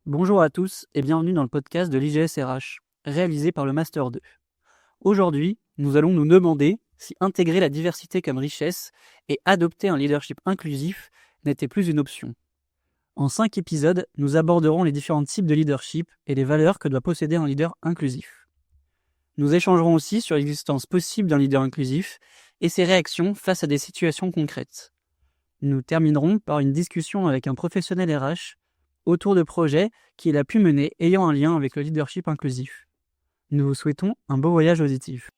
Bonjour à tous et bienvenue dans le podcast de l'IGS RH, réalisé par le Master 2. Aujourd'hui, nous allons nous demander si intégrer la diversité comme richesse et adopter un leadership inclusif n'était plus une option. En 5 épisodes, nous aborderons les différents types de leadership et les valeurs que doit posséder un leader inclusif. Nous échangerons aussi sur l'existence possible d'un leader inclusif et ses réactions face à des situations concrètes. Nous terminerons par une discussion avec un professionnel RH autour de projets qu'il a pu mener ayant un lien avec le leadership inclusif. Nous vous souhaitons un beau voyage auditif.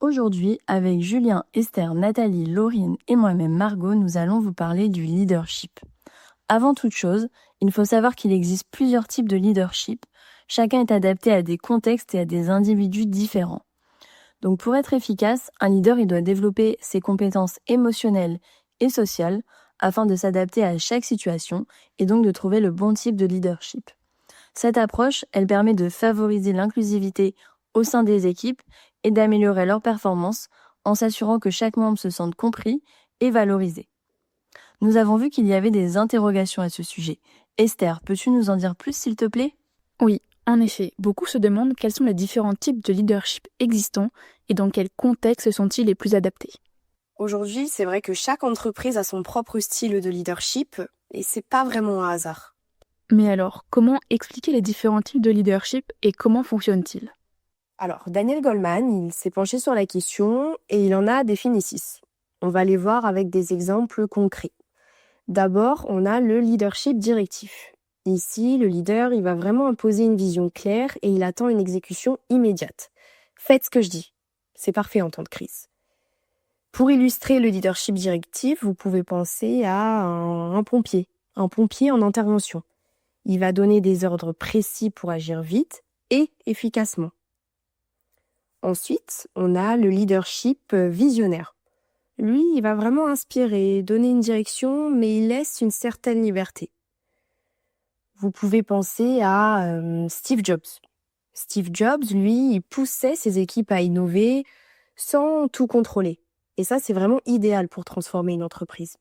Aujourd'hui, avec Julien, Esther, Nathalie, Laurine et moi-même Margot, nous allons vous parler du leadership. Avant toute chose, il faut savoir qu'il existe plusieurs types de leadership. Chacun est adapté à des contextes et à des individus différents. Donc pour être efficace, un leader il doit développer ses compétences émotionnelles et sociales afin de s'adapter à chaque situation et donc de trouver le bon type de leadership. Cette approche, elle permet de favoriser l'inclusivité au sein des équipes et d'améliorer leur performance en s'assurant que chaque membre se sente compris et valorisé. Nous avons vu qu'il y avait des interrogations à ce sujet. Esther, peux-tu nous en dire plus s'il te plaît ? Oui, en effet, beaucoup se demandent quels sont les différents types de leadership existants et dans quel contexte sont-ils les plus adaptés. Aujourd'hui, c'est vrai que chaque entreprise a son propre style de leadership et c'est pas vraiment un hasard. Mais alors, comment expliquer les différents types de leadership et comment fonctionnent-ils ? Alors, Daniel Goleman, il s'est penché sur la question et il en a défini 6. On va les voir avec des exemples concrets. D'abord, on a le leadership directif. Ici, le leader, il va vraiment imposer une vision claire et il attend une exécution immédiate. Faites ce que je dis. C'est parfait en temps de crise. Pour illustrer le leadership directif, vous pouvez penser à un pompier en intervention. Il va donner des ordres précis pour agir vite et efficacement. Ensuite, on a le leadership visionnaire. Lui, il va vraiment inspirer, donner une direction, mais il laisse une certaine liberté. Vous pouvez penser à Steve Jobs. Steve Jobs, lui, il poussait ses équipes à innover sans tout contrôler. Et ça, c'est vraiment idéal pour transformer une entreprise.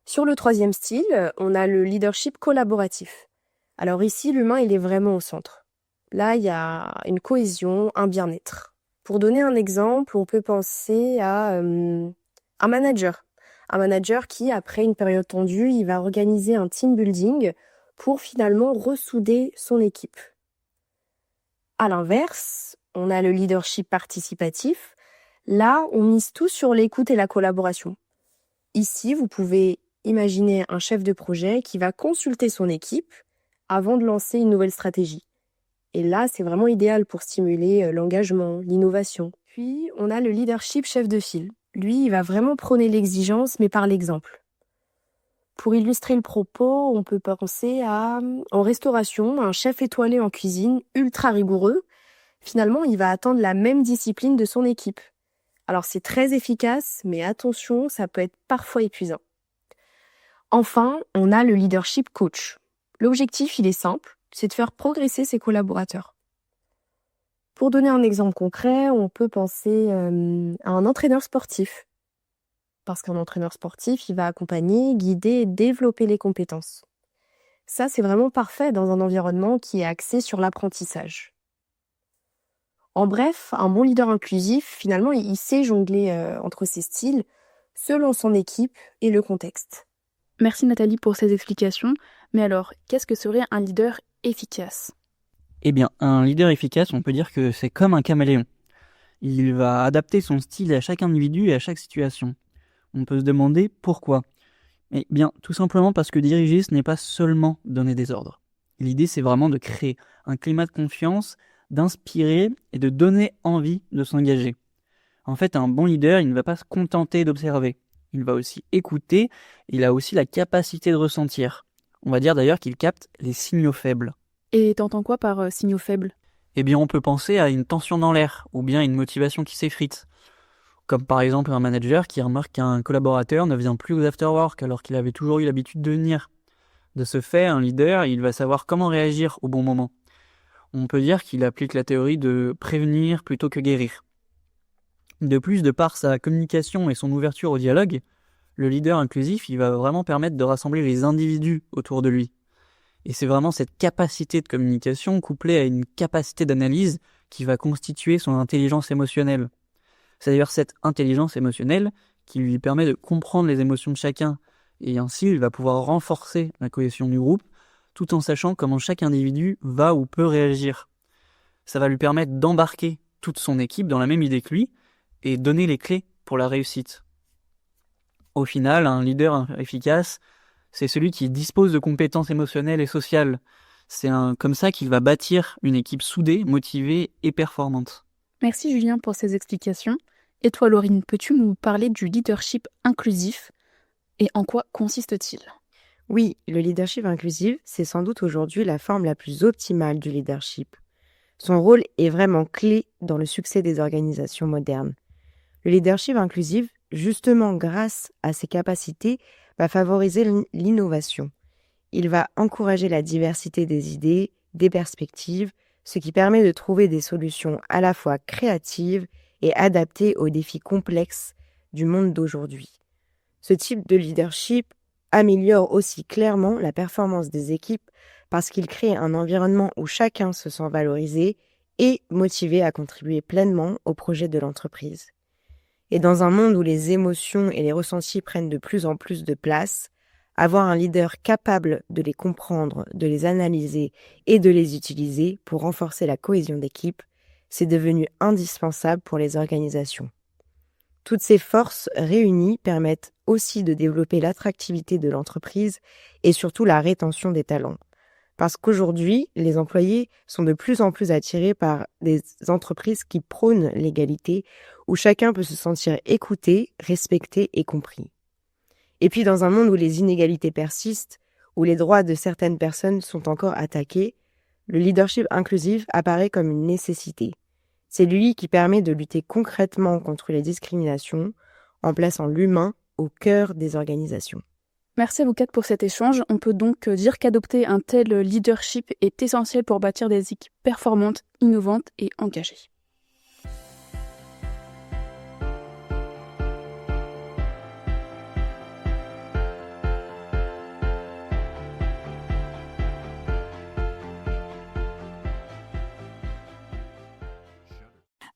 Sur le troisième style, on a le leadership collaboratif. Alors ici, l'humain, il est vraiment au centre. Là, il y a une cohésion, un bien-être. Pour donner un exemple, on peut penser à un manager. Un manager qui, après une période tendue, il va organiser un team building pour finalement ressouder son équipe. À l'inverse, on a le leadership participatif. Là, on mise tout sur l'écoute et la collaboration. Ici, vous pouvez imaginer un chef de projet qui va consulter son équipe avant de lancer une nouvelle stratégie. Et là, c'est vraiment idéal pour stimuler l'engagement, l'innovation. Puis, on a le leadership chef de file. Lui, il va vraiment prôner l'exigence, mais par l'exemple. Pour illustrer le propos, on peut penser en restauration, un chef étoilé en cuisine, ultra rigoureux. Finalement, il va attendre la même discipline de son équipe. Alors, c'est très efficace, mais attention, ça peut être parfois épuisant. Enfin, on a le leadership coach. L'objectif, il est simple, c'est de faire progresser ses collaborateurs. Pour donner un exemple concret, on peut penser à un entraîneur sportif. Parce qu'un entraîneur sportif, il va accompagner, guider et développer les compétences. Ça, c'est vraiment parfait dans un environnement qui est axé sur l'apprentissage. En bref, un bon leader inclusif, finalement, il sait jongler entre ses styles, selon son équipe et le contexte. Merci Nathalie pour ces explications, mais alors, qu'est-ce que serait un leader efficace ? Eh bien, un leader efficace, on peut dire que c'est comme un caméléon. Il va adapter son style à chaque individu et à chaque situation. On peut se demander pourquoi. Eh bien, tout simplement parce que diriger, ce n'est pas seulement donner des ordres. L'idée, c'est vraiment de créer un climat de confiance, d'inspirer et de donner envie de s'engager. En fait, un bon leader, il ne va pas se contenter d'observer. Il va aussi écouter, il a aussi la capacité de ressentir. On va dire d'ailleurs qu'il capte les signaux faibles. Et t'entends quoi par signaux faibles ? Eh bien, on peut penser à une tension dans l'air, ou bien une motivation qui s'effrite. Comme par exemple un manager qui remarque qu'un collaborateur ne vient plus aux after-work alors qu'il avait toujours eu l'habitude de venir. De ce fait, un leader, il va savoir comment réagir au bon moment. On peut dire qu'il applique la théorie de prévenir plutôt que guérir. De plus, de par sa communication et son ouverture au dialogue, le leader inclusif, il va vraiment permettre de rassembler les individus autour de lui. Et c'est vraiment cette capacité de communication couplée à une capacité d'analyse qui va constituer son intelligence émotionnelle. C'est d'ailleurs cette intelligence émotionnelle qui lui permet de comprendre les émotions de chacun, et ainsi il va pouvoir renforcer la cohésion du groupe, tout en sachant comment chaque individu va ou peut réagir. Ça va lui permettre d'embarquer toute son équipe dans la même idée que lui, et donner les clés pour la réussite. Au final, un leader efficace, c'est celui qui dispose de compétences émotionnelles et sociales. C'est comme ça qu'il va bâtir une équipe soudée, motivée et performante. Merci Julien pour ces explications. Et toi Laurine, peux-tu nous parler du leadership inclusif et en quoi consiste-t-il ? Oui, le leadership inclusif, c'est sans doute aujourd'hui la forme la plus optimale du leadership. Son rôle est vraiment clé dans le succès des organisations modernes. Le leadership inclusif, justement grâce à ses capacités, va favoriser l'innovation. Il va encourager la diversité des idées, des perspectives, ce qui permet de trouver des solutions à la fois créatives et adaptées aux défis complexes du monde d'aujourd'hui. Ce type de leadership améliore aussi clairement la performance des équipes parce qu'il crée un environnement où chacun se sent valorisé et motivé à contribuer pleinement au projet de l'entreprise. Et dans un monde où les émotions et les ressentis prennent de plus en plus de place, avoir un leader capable de les comprendre, de les analyser et de les utiliser pour renforcer la cohésion d'équipe, c'est devenu indispensable pour les organisations. Toutes ces forces réunies permettent aussi de développer l'attractivité de l'entreprise et surtout la rétention des talents. Parce qu'aujourd'hui, les employés sont de plus en plus attirés par des entreprises qui prônent l'égalité, où chacun peut se sentir écouté, respecté et compris. Et puis dans un monde où les inégalités persistent, où les droits de certaines personnes sont encore attaqués, le leadership inclusif apparaît comme une nécessité. C'est lui qui permet de lutter concrètement contre les discriminations, en plaçant l'humain au cœur des organisations. Merci à vous quatre pour cet échange. On peut donc dire qu'adopter un tel leadership est essentiel pour bâtir des équipes performantes, innovantes et engagées.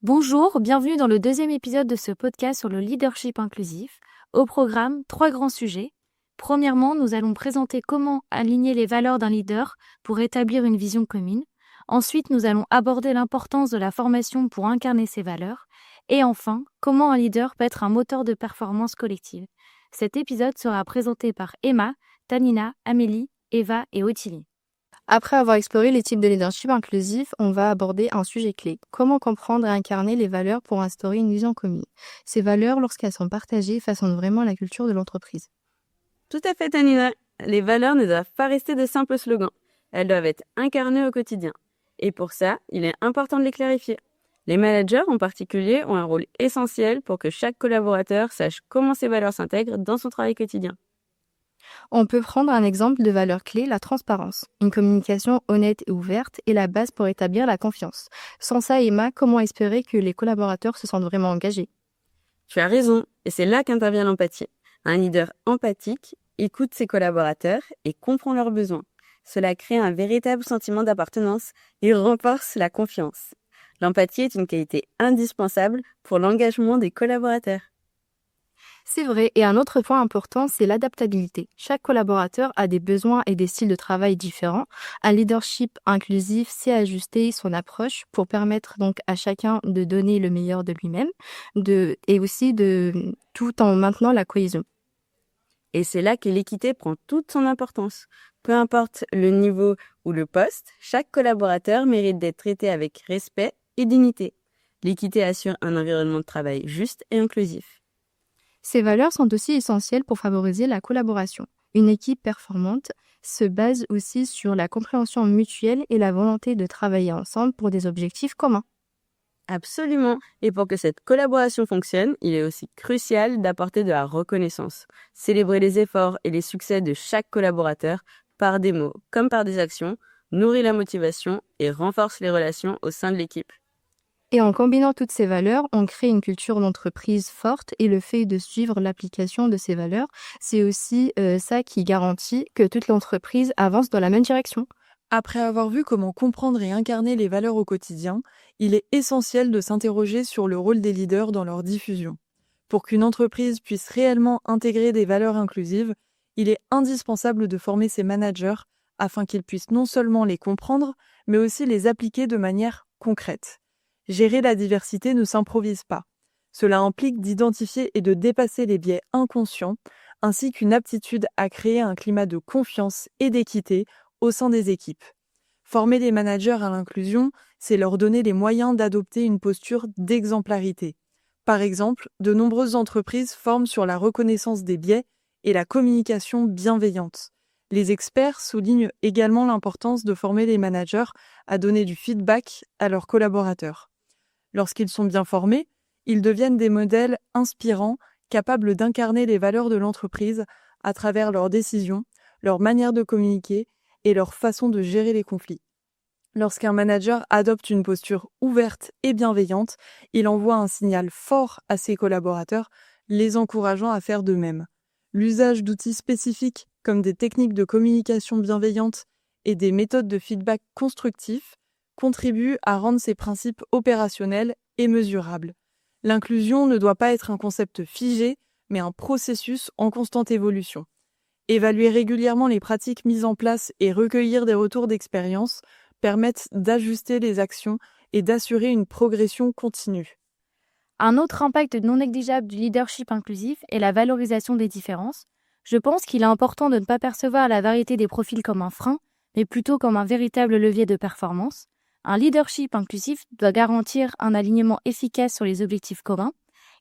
Bonjour, bienvenue dans le deuxième épisode de ce podcast sur le leadership inclusif. Au programme, 3 grands sujets. Premièrement, nous allons présenter comment aligner les valeurs d'un leader pour établir une vision commune. Ensuite, nous allons aborder l'importance de la formation pour incarner ces valeurs. Et enfin, comment un leader peut être un moteur de performance collective. Cet épisode sera présenté par Emma, Tanina, Amélie, Eva et Ottilie. Après avoir exploré les types de leadership inclusif, on va aborder un sujet clé. Comment comprendre et incarner les valeurs pour instaurer une vision commune. Ces valeurs, lorsqu'elles sont partagées, façonnent vraiment la culture de l'entreprise. Tout à fait, Tanina. Les valeurs ne doivent pas rester de simples slogans. Elles doivent être incarnées au quotidien. Et pour ça, il est important de les clarifier. Les managers, en particulier, ont un rôle essentiel pour que chaque collaborateur sache comment ces valeurs s'intègrent dans son travail quotidien. On peut prendre un exemple de valeur clé, la transparence. Une communication honnête et ouverte est la base pour établir la confiance. Sans ça, Emma, comment espérer que les collaborateurs se sentent vraiment engagés ? Tu as raison, et c'est là qu'intervient l'empathie. Un leader empathique écoute ses collaborateurs et comprend leurs besoins. Cela crée un véritable sentiment d'appartenance et renforce la confiance. L'empathie est une qualité indispensable pour l'engagement des collaborateurs. C'est vrai, et un autre point important, c'est l'adaptabilité. Chaque collaborateur a des besoins et des styles de travail différents. Un leadership inclusif sait ajuster son approche pour permettre donc à chacun de donner le meilleur de lui-même et aussi tout en maintenant la cohésion. Et c'est là que l'équité prend toute son importance. Peu importe le niveau ou le poste, chaque collaborateur mérite d'être traité avec respect et dignité. L'équité assure un environnement de travail juste et inclusif. Ces valeurs sont aussi essentielles pour favoriser la collaboration. Une équipe performante se base aussi sur la compréhension mutuelle et la volonté de travailler ensemble pour des objectifs communs. Absolument. Et pour que cette collaboration fonctionne, il est aussi crucial d'apporter de la reconnaissance. Célébrer les efforts et les succès de chaque collaborateur par des mots comme par des actions, nourrit la motivation et renforce les relations au sein de l'équipe. Et en combinant toutes ces valeurs, on crée une culture d'entreprise forte et le fait de suivre l'application de ces valeurs, c'est aussi ça qui garantit que toute l'entreprise avance dans la même direction. Après avoir vu comment comprendre et incarner les valeurs au quotidien, il est essentiel de s'interroger sur le rôle des leaders dans leur diffusion. Pour qu'une entreprise puisse réellement intégrer des valeurs inclusives, il est indispensable de former ses managers afin qu'ils puissent non seulement les comprendre, mais aussi les appliquer de manière concrète. Gérer la diversité ne s'improvise pas. Cela implique d'identifier et de dépasser les biais inconscients, ainsi qu'une aptitude à créer un climat de confiance et d'équité au sein des équipes. Former les managers à l'inclusion, c'est leur donner les moyens d'adopter une posture d'exemplarité. Par exemple, de nombreuses entreprises forment sur la reconnaissance des biais et la communication bienveillante. Les experts soulignent également l'importance de former les managers à donner du feedback à leurs collaborateurs. Lorsqu'ils sont bien formés, ils deviennent des modèles inspirants, capables d'incarner les valeurs de l'entreprise à travers leurs décisions, leur manière de communiquer et leur façon de gérer les conflits. Lorsqu'un manager adopte une posture ouverte et bienveillante, il envoie un signal fort à ses collaborateurs, les encourageant à faire de même. L'usage d'outils spécifiques comme des techniques de communication bienveillante et des méthodes de feedback constructif contribue à rendre ces principes opérationnels et mesurables. L'inclusion ne doit pas être un concept figé, mais un processus en constante évolution. Évaluer régulièrement les pratiques mises en place et recueillir des retours d'expérience permettent d'ajuster les actions et d'assurer une progression continue. Un autre impact non négligeable du leadership inclusif est la valorisation des différences. Je pense qu'il est important de ne pas percevoir la variété des profils comme un frein, mais plutôt comme un véritable levier de performance. Un leadership inclusif doit garantir un alignement efficace sur les objectifs communs.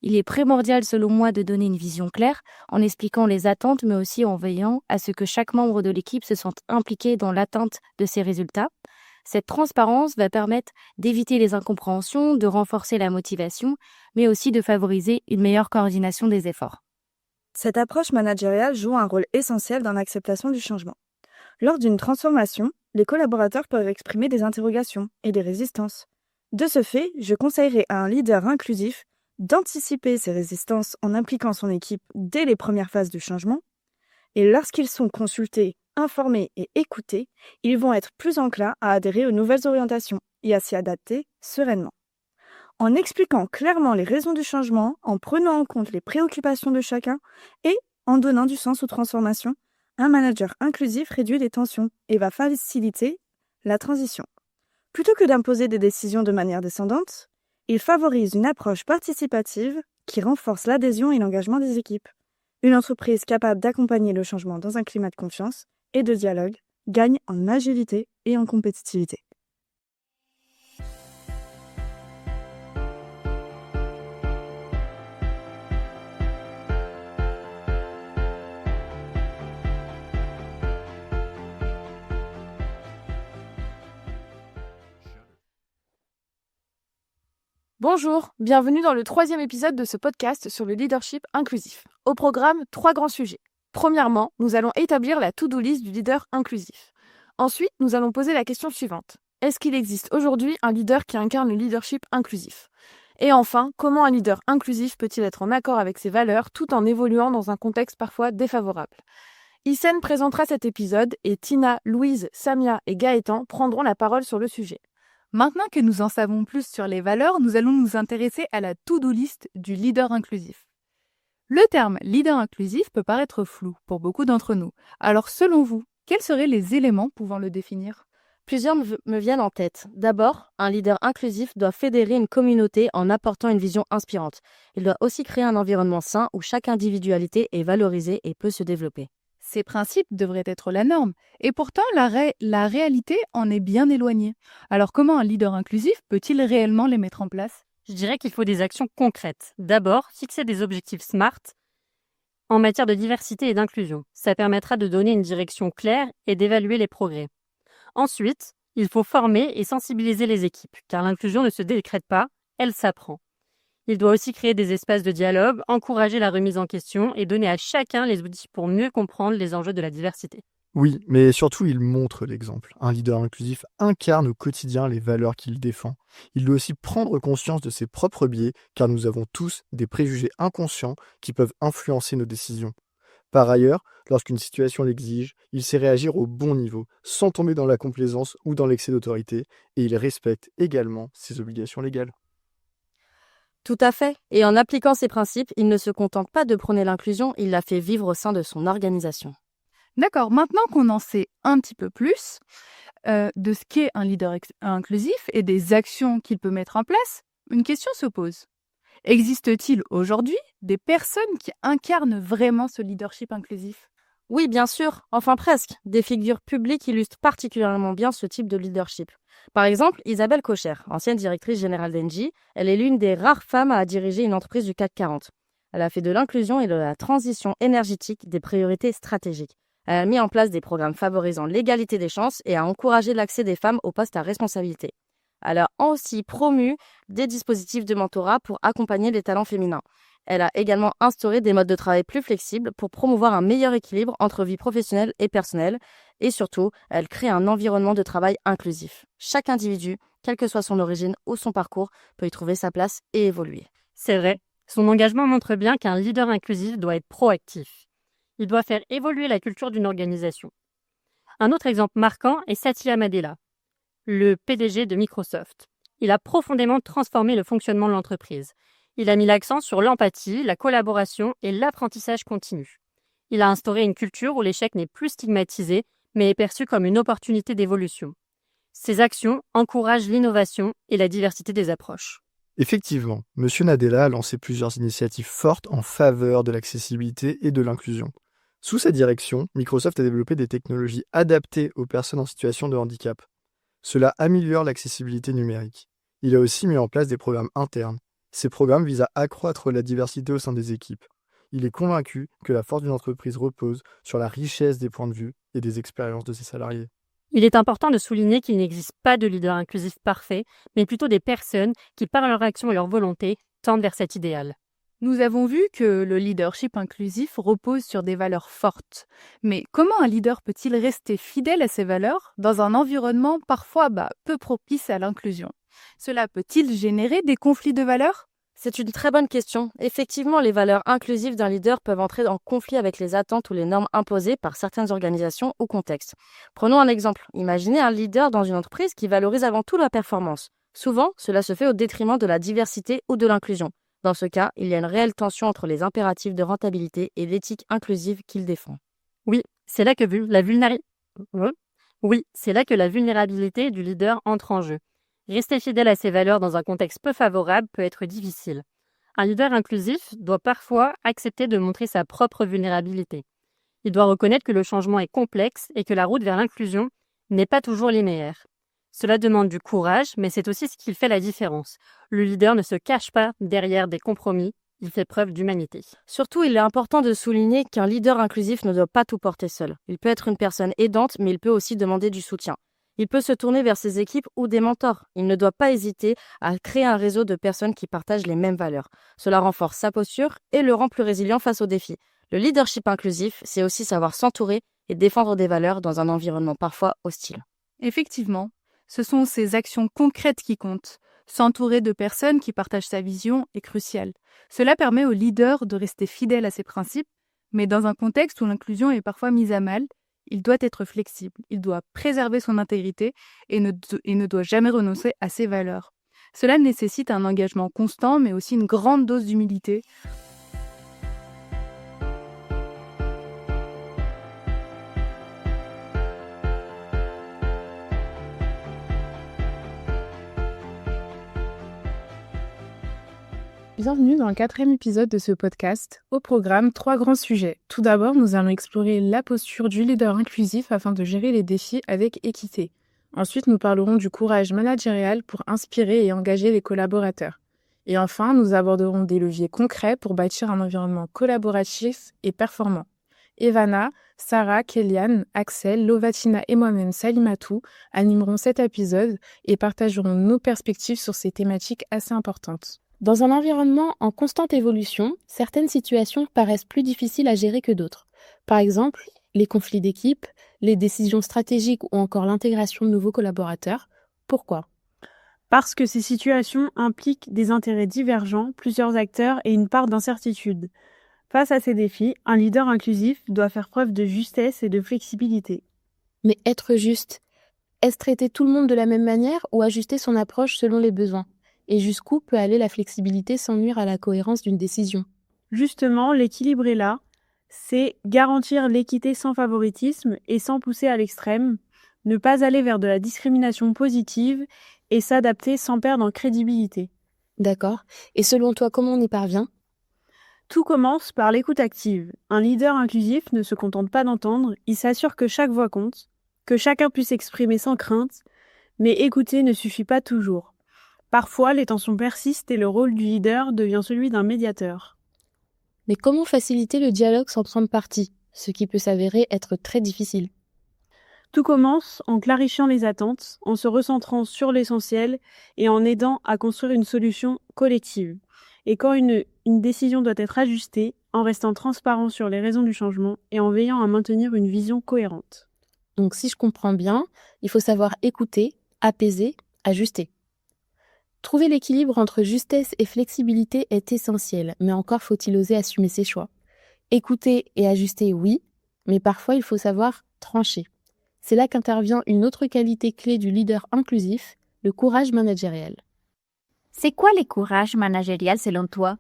Il est primordial selon moi de donner une vision claire en expliquant les attentes mais aussi en veillant à ce que chaque membre de l'équipe se sente impliqué dans l'atteinte de ces résultats. Cette transparence va permettre d'éviter les incompréhensions, de renforcer la motivation, mais aussi de favoriser une meilleure coordination des efforts. Cette approche managériale joue un rôle essentiel dans l'acceptation du changement. Lors d'une transformation, les collaborateurs peuvent exprimer des interrogations et des résistances. De ce fait, je conseillerais à un leader inclusif d'anticiper ces résistances en impliquant son équipe dès les premières phases du changement. Et lorsqu'ils sont consultés, informés et écoutés, ils vont être plus enclins à adhérer aux nouvelles orientations et à s'y adapter sereinement. En expliquant clairement les raisons du changement, en prenant en compte les préoccupations de chacun et en donnant du sens aux transformations, un manager inclusif réduit les tensions et va faciliter la transition. Plutôt que d'imposer des décisions de manière descendante, il favorise une approche participative qui renforce l'adhésion et l'engagement des équipes. Une entreprise capable d'accompagner le changement dans un climat de confiance et de dialogue gagne en agilité et en compétitivité. Bonjour, bienvenue dans le 3e épisode de ce podcast sur le leadership inclusif. Au programme, 3 grands sujets. Premièrement, nous allons établir la to-do list du leader inclusif. Ensuite, nous allons poser la question suivante. Est-ce qu'il existe aujourd'hui un leader qui incarne le leadership inclusif ? Et enfin, comment un leader inclusif peut-il être en accord avec ses valeurs tout en évoluant dans un contexte parfois défavorable ? Hissène présentera cet épisode et Tina, Louise, Samia et Gaëtan prendront la parole sur le sujet. Maintenant que nous en savons plus sur les valeurs, nous allons nous intéresser à la to-do list du leader inclusif. Le terme leader inclusif peut paraître flou pour beaucoup d'entre nous. Alors selon vous, quels seraient les éléments pouvant le définir ? Plusieurs me viennent en tête. D'abord, un leader inclusif doit fédérer une communauté en apportant une vision inspirante. Il doit aussi créer un environnement sain où chaque individualité est valorisée et peut se développer. Ces principes devraient être la norme, et pourtant la réalité en est bien éloignée. Alors comment un leader inclusif peut-il réellement les mettre en place ? Je dirais qu'il faut des actions concrètes. D'abord, fixer des objectifs SMART en matière de diversité et d'inclusion. Ça permettra de donner une direction claire et d'évaluer les progrès. Ensuite, il faut former et sensibiliser les équipes, car l'inclusion ne se décrète pas, elle s'apprend. Il doit aussi créer des espaces de dialogue, encourager la remise en question et donner à chacun les outils pour mieux comprendre les enjeux de la diversité. Oui, mais surtout, il montre l'exemple. Un leader inclusif incarne au quotidien les valeurs qu'il défend. Il doit aussi prendre conscience de ses propres biais, car nous avons tous des préjugés inconscients qui peuvent influencer nos décisions. Par ailleurs, lorsqu'une situation l'exige, il sait réagir au bon niveau, sans tomber dans la complaisance ou dans l'excès d'autorité, et il respecte également ses obligations légales. Tout à fait. Et en appliquant ces principes, il ne se contente pas de prôner l'inclusion, il la fait vivre au sein de son organisation. D'accord, maintenant qu'on en sait un petit peu plus de ce qu'est un leader inclusif et des actions qu'il peut mettre en place, une question se pose. Existe-t-il aujourd'hui des personnes qui incarnent vraiment ce leadership inclusif ? Oui, bien sûr, enfin presque. Des figures publiques illustrent particulièrement bien ce type de leadership. Par exemple, Isabelle Kocher, ancienne directrice générale d'Engie, elle est l'une des rares femmes à diriger une entreprise du CAC 40. Elle a fait de l'inclusion et de la transition énergétique des priorités stratégiques. Elle a mis en place des programmes favorisant l'égalité des chances et a encouragé l'accès des femmes aux postes à responsabilité. Elle a aussi promu des dispositifs de mentorat pour accompagner les talents féminins. Elle a également instauré des modes de travail plus flexibles pour promouvoir un meilleur équilibre entre vie professionnelle et personnelle. Et surtout, elle crée un environnement de travail inclusif. Chaque individu, quelle que soit son origine ou son parcours, peut y trouver sa place et évoluer. C'est vrai, son engagement montre bien qu'un leader inclusif doit être proactif. Il doit faire évoluer la culture d'une organisation. Un autre exemple marquant est Satya Nadella, le PDG de Microsoft. Il a profondément transformé le fonctionnement de l'entreprise. Il a mis l'accent sur l'empathie, la collaboration et l'apprentissage continu. Il a instauré une culture où l'échec n'est plus stigmatisé, mais est perçu comme une opportunité d'évolution. Ces actions encouragent l'innovation et la diversité des approches. Effectivement, M. Nadella a lancé plusieurs initiatives fortes en faveur de l'accessibilité et de l'inclusion. Sous sa direction, Microsoft a développé des technologies adaptées aux personnes en situation de handicap. Cela améliore l'accessibilité numérique. Il a aussi mis en place des programmes internes. Ces programmes visent à accroître la diversité au sein des équipes. Il est convaincu que la force d'une entreprise repose sur la richesse des points de vue et des expériences de ses salariés. Il est important de souligner qu'il n'existe pas de leader inclusif parfait, mais plutôt des personnes qui, par leur action et leur volonté, tendent vers cet idéal. Nous avons vu que le leadership inclusif repose sur des valeurs fortes. Mais comment un leader peut-il rester fidèle à ses valeurs dans un environnement parfois peu propice à l'inclusion ? Cela peut-il générer des conflits de valeurs ? C'est une très bonne question. Effectivement, les valeurs inclusives d'un leader peuvent entrer en conflit avec les attentes ou les normes imposées par certaines organisations ou contextes. Prenons un exemple. Imaginez un leader dans une entreprise qui valorise avant tout la performance. Souvent, cela se fait au détriment de la diversité ou de l'inclusion. Dans ce cas, il y a une réelle tension entre les impératifs de rentabilité et l'éthique inclusive qu'il défend. Oui, c'est là que la vulnérabilité du leader entre en jeu. Rester fidèle à ses valeurs dans un contexte peu favorable peut être difficile. Un leader inclusif doit parfois accepter de montrer sa propre vulnérabilité. Il doit reconnaître que le changement est complexe et que la route vers l'inclusion n'est pas toujours linéaire. Cela demande du courage, mais c'est aussi ce qui fait la différence. Le leader ne se cache pas derrière des compromis, il fait preuve d'humanité. Surtout, il est important de souligner qu'un leader inclusif ne doit pas tout porter seul. Il peut être une personne aidante, mais il peut aussi demander du soutien. Il peut se tourner vers ses équipes ou des mentors. Il ne doit pas hésiter à créer un réseau de personnes qui partagent les mêmes valeurs. Cela renforce sa posture et le rend plus résilient face aux défis. Le leadership inclusif, c'est aussi savoir s'entourer et défendre des valeurs dans un environnement parfois hostile. Effectivement, ce sont ces actions concrètes qui comptent. S'entourer de personnes qui partagent sa vision est crucial. Cela permet au leader de rester fidèle à ses principes, mais dans un contexte où l'inclusion est parfois mise à mal, il doit être flexible, il doit préserver son intégrité et ne doit jamais renoncer à ses valeurs. Cela nécessite un engagement constant, mais aussi une grande dose d'humilité. Bienvenue dans le 4e épisode de ce podcast. Au programme, 3 grands sujets. Tout d'abord, nous allons explorer la posture du leader inclusif afin de gérer les défis avec équité. Ensuite, nous parlerons du courage managérial pour inspirer et engager les collaborateurs. Et enfin, nous aborderons des leviers concrets pour bâtir un environnement collaboratif et performant. Evana, Sarah, Kéliane, Axel, Lovatina et moi-même Salimatou animeront cet épisode et partagerons nos perspectives sur ces thématiques assez importantes. Dans un environnement en constante évolution, certaines situations paraissent plus difficiles à gérer que d'autres. Par exemple, Les conflits d'équipe, les décisions stratégiques ou encore l'intégration de nouveaux collaborateurs. Pourquoi ? Parce que ces situations impliquent des intérêts divergents, plusieurs acteurs et une part d'incertitude. Face à ces défis, un leader inclusif doit faire preuve de justesse et de flexibilité. Mais être juste, est-ce traiter tout le monde de la même manière ou ajuster son approche selon les besoins ? Et jusqu'où peut aller la flexibilité sans nuire à la cohérence d'une décision ? Justement, l'équilibre est là. C'est garantir l'équité sans favoritisme et sans pousser à l'extrême, ne pas aller vers de la discrimination positive et s'adapter sans perdre en crédibilité. D'accord. Et selon toi, comment on y parvient ? Tout commence par l'écoute active. Un leader inclusif ne se contente pas d'entendre, il s'assure que chaque voix compte, que chacun puisse s'exprimer sans crainte, mais écouter ne suffit pas toujours. Parfois, les tensions persistent et le rôle du leader devient celui d'un médiateur. Mais comment faciliter le dialogue sans prendre parti, ce qui peut s'avérer être très difficile ? Tout commence en clarifiant les attentes, en se recentrant sur l'essentiel et en aidant à construire une solution collective. Et quand une décision doit être ajustée, en restant transparent sur les raisons du changement et en veillant à maintenir une vision cohérente. Donc si je comprends bien, il faut savoir écouter, apaiser, ajuster. Trouver l'équilibre entre justesse et flexibilité est essentiel, mais encore faut-il oser assumer ses choix. Écouter et ajuster, oui, mais parfois il faut savoir trancher. C'est là qu'intervient une autre qualité clé du leader inclusif, le courage managérial. C'est quoi le courage managérial selon toi ?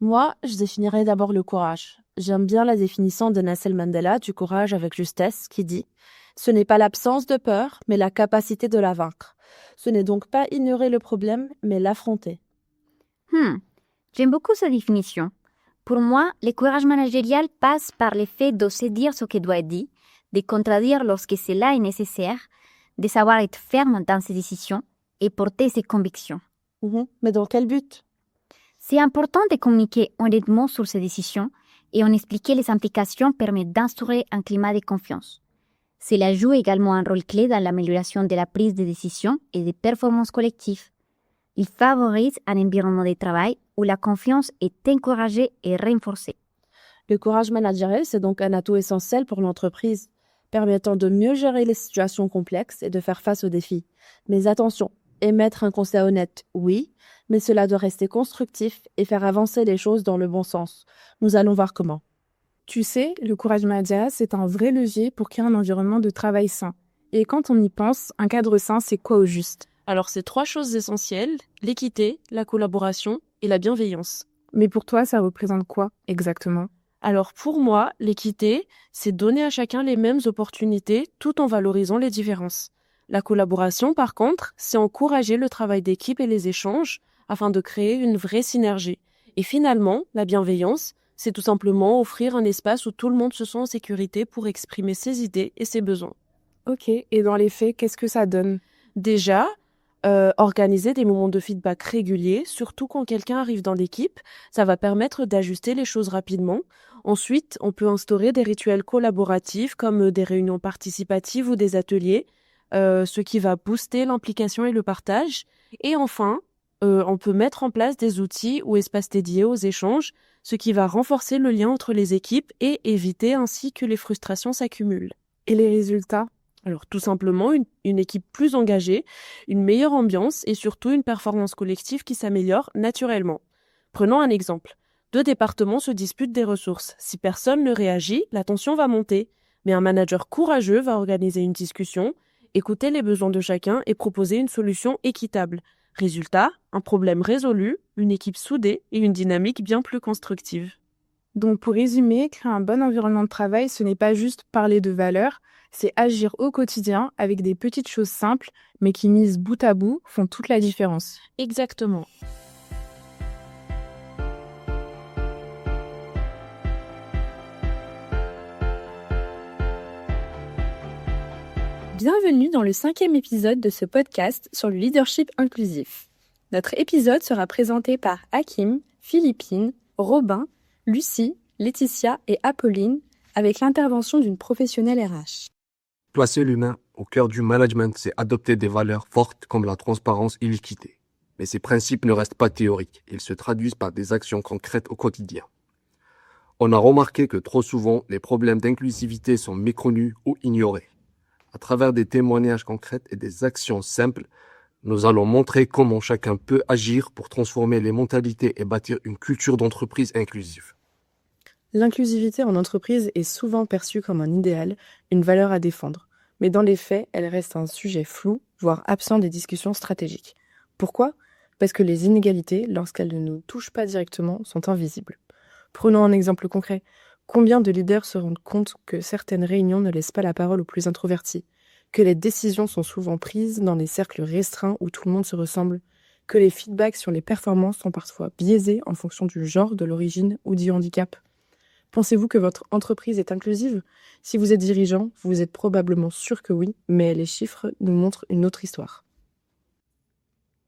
Moi, je définirais d'abord le courage. J'aime bien la définition de Nelson Mandela du courage avec justesse qui dit « Ce n'est pas l'absence de peur, mais la capacité de la vaincre. Ce n'est donc pas ignorer le problème, mais l'affronter. » J'aime beaucoup cette définition. Pour moi, le courage managérial passe par le fait d'oser dire ce qui doit être dit, de contradire lorsque cela est nécessaire, de savoir être ferme dans ses décisions et porter ses convictions. Mais dans quel but ? C'est important de communiquer honnêtement sur ses décisions et en expliquer les implications permet d'instaurer un climat de confiance. Cela joue également un rôle clé dans l'amélioration de la prise de décision et des performances collectives. Il favorise un environnement de travail où la confiance est encouragée et renforcée. Le courage managérial, c'est donc un atout essentiel pour l'entreprise, permettant de mieux gérer les situations complexes et de faire face aux défis. Mais attention, émettre un conseil honnête, oui, mais cela doit rester constructif et faire avancer les choses dans le bon sens. Nous allons voir comment. Tu sais, le courage managérial, c'est un vrai levier pour créer un environnement de travail sain. Et quand on y pense, un cadre sain, c'est quoi au juste ? Alors, c'est 3 choses essentielles, l'équité, la collaboration et la bienveillance. Mais pour toi, ça représente quoi exactement ? Alors pour moi, l'équité, c'est donner à chacun les mêmes opportunités tout en valorisant les différences. La collaboration, par contre, c'est encourager le travail d'équipe et les échanges afin de créer une vraie synergie. Et finalement, la bienveillance, c'est tout simplement offrir un espace où tout le monde se sent en sécurité pour exprimer ses idées et ses besoins. Ok, et dans les faits, qu'est-ce que ça donne ? Déjà, organiser des moments de feedback réguliers, surtout quand quelqu'un arrive dans l'équipe, ça va permettre d'ajuster les choses rapidement. Ensuite, on peut instaurer des rituels collaboratifs comme des réunions participatives ou des ateliers, ce qui va booster l'implication et le partage. Et enfin, on peut mettre en place des outils ou espaces dédiés aux échanges, ce qui va renforcer le lien entre les équipes et éviter ainsi que les frustrations s'accumulent. Et les résultats ? Alors tout simplement, une équipe plus engagée, une meilleure ambiance et surtout une performance collective qui s'améliore naturellement. Prenons un exemple. 2 départements se disputent des ressources. Si personne ne réagit, la tension va monter. Mais un manager courageux va organiser une discussion, écouter les besoins de chacun et proposer une solution équitable. Résultat, un problème résolu, une équipe soudée et une dynamique bien plus constructive. Donc pour résumer, créer un bon environnement de travail, ce n'est pas juste parler de valeurs, c'est agir au quotidien avec des petites choses simples, mais qui mises bout à bout font toute la différence. Exactement. Bienvenue dans le 5e épisode de ce podcast sur le leadership inclusif. Notre épisode sera présenté par Hakim, Philippine, Robin, Lucie, Laetitia et Apolline avec l'intervention d'une professionnelle RH. Placer l'humain au cœur du management, c'est adopter des valeurs fortes comme la transparence et l'équité. Mais ces principes ne restent pas théoriques, ils se traduisent par des actions concrètes au quotidien. On a remarqué que trop souvent, les problèmes d'inclusivité sont méconnus ou ignorés. À travers des témoignages concrets et des actions simples, nous allons montrer comment chacun peut agir pour transformer les mentalités et bâtir une culture d'entreprise inclusive. L'inclusivité en entreprise est souvent perçue comme un idéal, une valeur à défendre. Mais dans les faits, elle reste un sujet flou, voire absent des discussions stratégiques. Pourquoi ? Parce que les inégalités, lorsqu'elles ne nous touchent pas directement, sont invisibles. Prenons un exemple concret. Combien de leaders se rendent compte que certaines réunions ne laissent pas la parole aux plus introvertis ? Que les décisions sont souvent prises dans des cercles restreints où tout le monde se ressemble ? Que les feedbacks sur les performances sont parfois biaisés en fonction du genre, de l'origine ou du handicap ? Pensez-vous que votre entreprise est inclusive ? Si vous êtes dirigeant, vous êtes probablement sûr que oui, mais les chiffres nous montrent une autre histoire.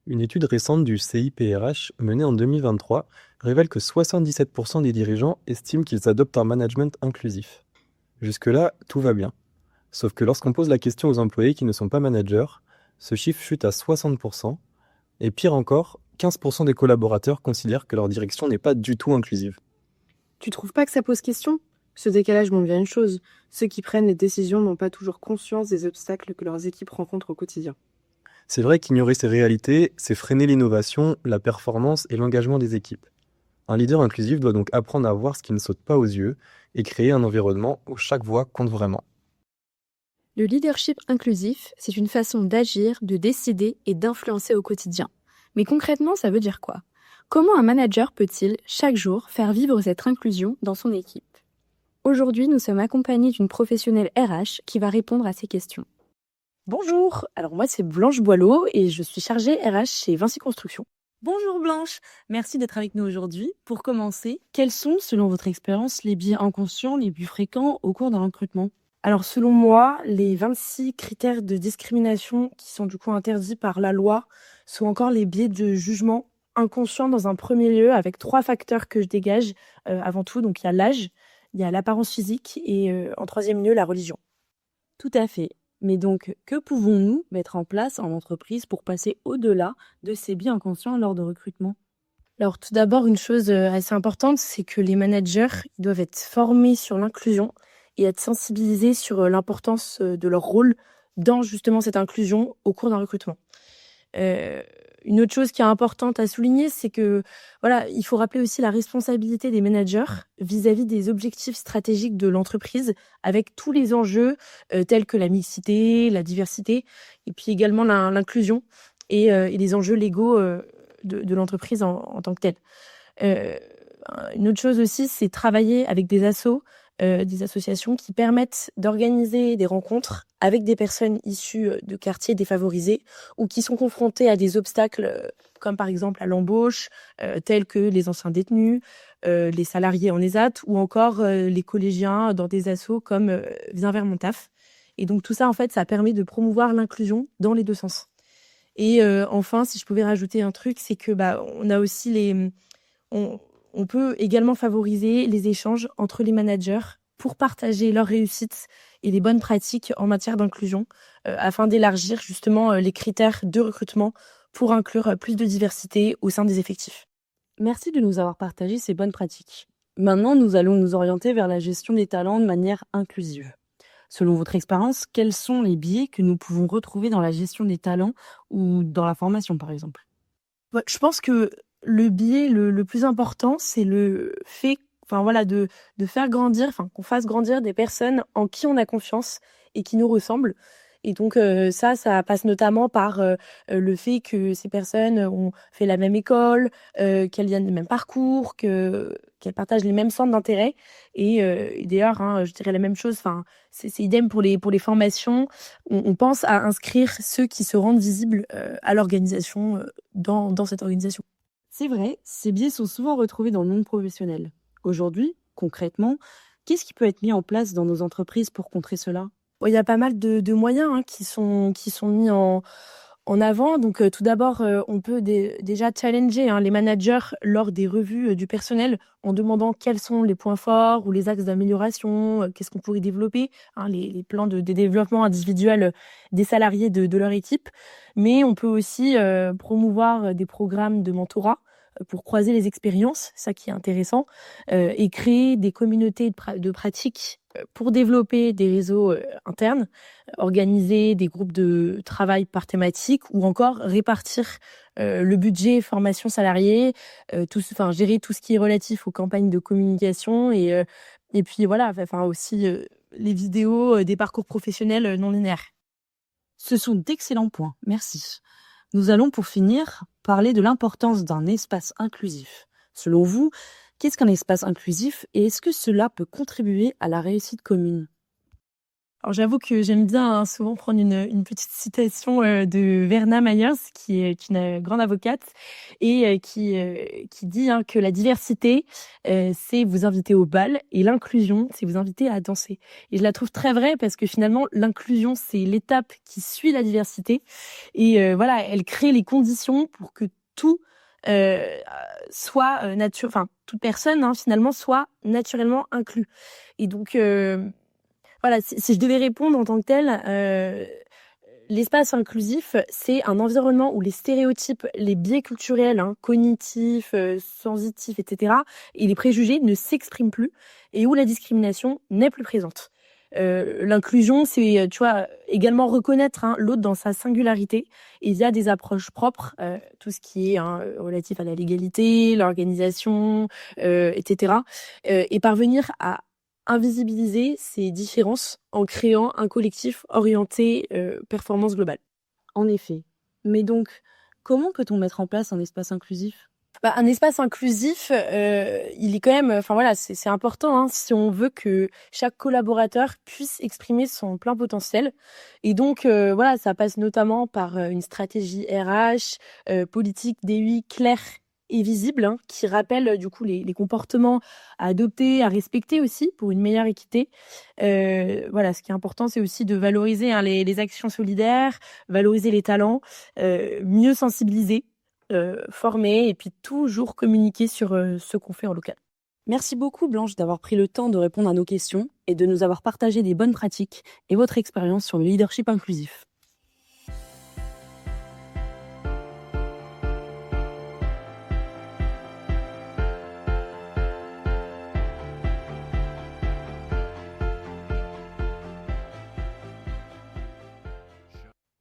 Une étude récente du CIPRH menée en 2023 révèle que 77% des dirigeants estiment qu'ils adoptent un management inclusif. Jusque-là, tout va bien. Sauf que lorsqu'on pose la question aux employés qui ne sont pas managers, ce chiffre chute à 60%, et pire encore, 15% des collaborateurs considèrent que leur direction n'est pas du tout inclusive. Tu trouves pas que ça pose question ? Ce décalage montre bien une chose, ceux qui prennent les décisions n'ont pas toujours conscience des obstacles que leurs équipes rencontrent au quotidien. C'est vrai qu'ignorer ces réalités, c'est freiner l'innovation, la performance et l'engagement des équipes. Un leader inclusif doit donc apprendre à voir ce qui ne saute pas aux yeux et créer un environnement où chaque voix compte vraiment. Le leadership inclusif, c'est une façon d'agir, de décider et d'influencer au quotidien. Mais concrètement, ça veut dire quoi ? Comment un manager peut-il, chaque jour, faire vivre cette inclusion dans son équipe ? Aujourd'hui, nous sommes accompagnés d'une professionnelle RH qui va répondre à ces questions. Bonjour, alors moi c'est Blanche Boileau et je suis chargée RH chez Vinci Construction. Bonjour Blanche, merci d'être avec nous aujourd'hui. Pour commencer, quels sont, selon votre expérience, les biais inconscients les plus fréquents au cours d'un recrutement ? Alors selon moi, les 26 critères de discrimination qui sont du coup interdits par la loi sont encore les biais de jugement inconscient dans un premier lieu, avec 3 facteurs que je dégage avant tout. Donc il y a l'âge, il y a l'apparence physique et en troisième lieu, la religion. Tout à fait. Mais donc, que pouvons-nous mettre en place en entreprise pour passer au-delà de ces biais inconscients lors de recrutement ? Alors tout d'abord, une chose assez importante, c'est que les managers ils doivent être formés sur l'inclusion et être sensibilisés sur l'importance de leur rôle dans justement cette inclusion au cours d'un recrutement. Une autre chose qui est importante à souligner, c'est que voilà, il faut rappeler aussi la responsabilité des managers vis-à-vis des objectifs stratégiques de l'entreprise, avec tous les enjeux tels que la mixité, la diversité, et puis également l'inclusion et les enjeux légaux de l'entreprise en tant que telle. Une autre chose aussi, c'est travailler avec des associations qui permettent d'organiser des rencontres avec des personnes issues de quartiers défavorisés ou qui sont confrontées à des obstacles comme par exemple à l'embauche, tels que les anciens détenus, les salariés en ESAT ou encore les collégiens dans des assos comme Viens vers mon taf. Et donc tout ça, en fait, ça permet de promouvoir l'inclusion dans les deux sens. Et enfin, si je pouvais rajouter un truc, c'est que on a aussi on peut également favoriser les échanges entre les managers pour partager leurs réussites et les bonnes pratiques en matière d'inclusion afin d'élargir justement les critères de recrutement pour inclure plus de diversité au sein des effectifs. Merci de nous avoir partagé ces bonnes pratiques. Maintenant, nous allons nous orienter vers la gestion des talents de manière inclusive. Selon votre expérience, quels sont les biais que nous pouvons retrouver dans la gestion des talents ou dans la formation, par exemple ? Je pense que le biais le plus important, c'est le fait de faire grandir, qu'on fasse grandir des personnes en qui on a confiance et qui nous ressemblent. Et donc ça passe notamment par le fait que ces personnes ont fait la même école, qu'elles viennent du même parcours, qu'elles partagent les mêmes centres d'intérêt. Et d'ailleurs, je dirais la même chose. C'est idem pour les formations. On pense à inscrire ceux qui se rendent visibles à l'organisation dans cette organisation. C'est vrai, ces biais sont souvent retrouvés dans le monde professionnel. Aujourd'hui, concrètement, qu'est-ce qui peut être mis en place dans nos entreprises pour contrer cela ? Il y a pas mal de moyens qui sont mis en avant. Donc tout d'abord, on peut déjà challenger les managers lors des revues du personnel en demandant quels sont les points forts ou les axes d'amélioration, qu'est-ce qu'on pourrait développer, les plans de développement individuel des salariés de leur équipe. Mais on peut aussi promouvoir des programmes de mentorat pour croiser les expériences, ça qui est intéressant, et créer des communautés de pratiques pour développer des réseaux internes, organiser des groupes de travail par thématique ou encore répartir le budget formation salariée, gérer tout ce qui est relatif aux campagnes de communication et puis voilà, aussi les vidéos des parcours professionnels non linéaires. Ce sont d'excellents points, merci. Nous allons pour finir parler de l'importance d'un espace inclusif. Selon vous, qu'est-ce qu'un espace inclusif et est-ce que cela peut contribuer à la réussite commune ? Alors j'avoue que j'aime bien souvent prendre une petite citation de Verna Myers, qui est une grande avocate, et qui dit que la diversité, c'est vous inviter au bal, et l'inclusion, c'est vous inviter à danser. Et je la trouve très vraie parce que finalement, l'inclusion, c'est l'étape qui suit la diversité. Et elle crée les conditions pour que tout soit toute personne finalement soit naturellement inclus. Et donc si je devais répondre en tant que tel, l'espace inclusif, c'est un environnement où les stéréotypes, les biais culturels, cognitifs, sensitifs, etc., et les préjugés ne s'expriment plus et où la discrimination n'est plus présente. L'inclusion, c'est également reconnaître l'autre dans sa singularité. Et il y a des approches propres, tout ce qui est relatif à la légalité, l'organisation, etc. Et parvenir à invisibiliser ces différences en créant un collectif orienté performance globale. En effet. Mais donc, comment peut-on mettre en place un espace inclusif ? Un espace inclusif, il est quand même, c'est important si on veut que chaque collaborateur puisse exprimer son plein potentiel. Et donc, ça passe notamment par une stratégie RH, politique DEI claire et visible, qui rappelle du coup les comportements à adopter, à respecter aussi pour une meilleure équité. Ce qui est important, c'est aussi de valoriser les actions solidaires, valoriser les talents, mieux sensibiliser, former et puis toujours communiquer sur ce qu'on fait en local. Merci beaucoup Blanche d'avoir pris le temps de répondre à nos questions et de nous avoir partagé des bonnes pratiques et votre expérience sur le leadership inclusif.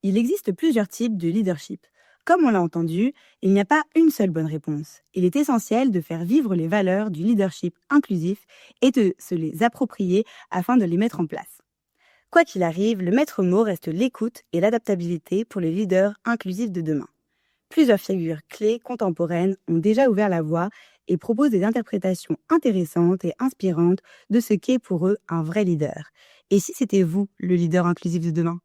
Il existe plusieurs types de leadership. Comme on l'a entendu, il n'y a pas une seule bonne réponse. Il est essentiel de faire vivre les valeurs du leadership inclusif et de se les approprier afin de les mettre en place. Quoi qu'il arrive, le maître mot reste l'écoute et l'adaptabilité pour les leaders inclusifs de demain. Plusieurs figures clés contemporaines ont déjà ouvert la voie et proposent des interprétations intéressantes et inspirantes de ce qu'est pour eux un vrai leader. Et si c'était vous, le leader inclusif de demain ?